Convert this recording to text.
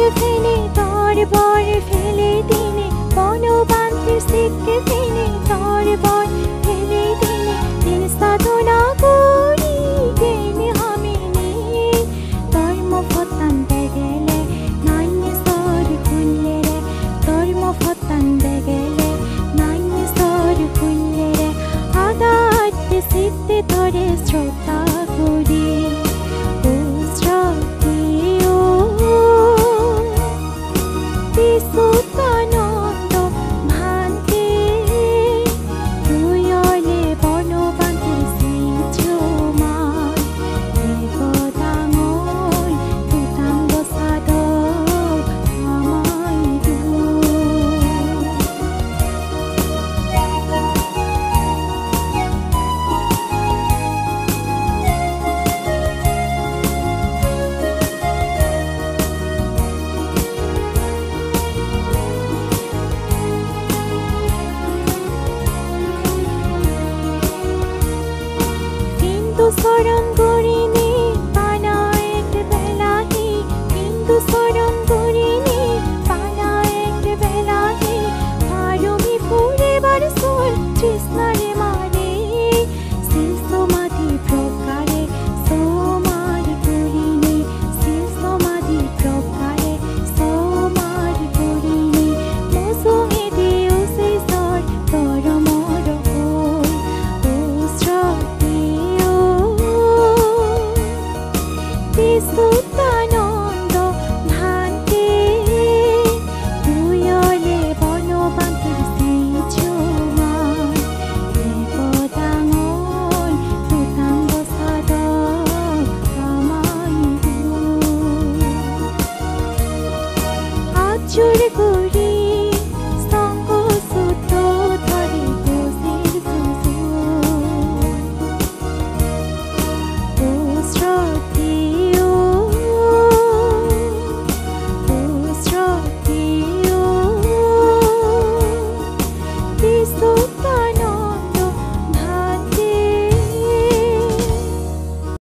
সিক্কে ফেলে তরবর ফেলে দিলে বনবান্তির সিক্কে ফেলে তরবর ফেলে দিলে দিল সাধনা করি গেলে আমি নেই ধর্ম ফতান্তে গেলে নাইনে সর খুললে রে ধর্ম ফতান্তে গেলে নাইনে সর খুললে রে আদাতে সিদ্ধে ধরে শ্রদ্ধা করি সুতানন্দ ভান্তে তুয়লে বনবান্তির শ্রীজমান দেবদাঙল তুতাঙ্গ সাধক আমায় শরণ করিনি পানা এক বেলাহি হিন্দু শরণ করিনি পানা এক বেলাহি পারমি ফুরে বারসোল তৃষ্ণারে মারে শিল সমাধি প্রকারে সমার করিনি শিল সমাধি প্রকারে সমার করিনি মৌসুমে দেও সেই সর তর মর সুতানন্দ ভান্তে তুয়লে বনবান্তির শ্রীজমান দেবদাঙল তুতাঙ্গ সাধক আমায় আচুর করি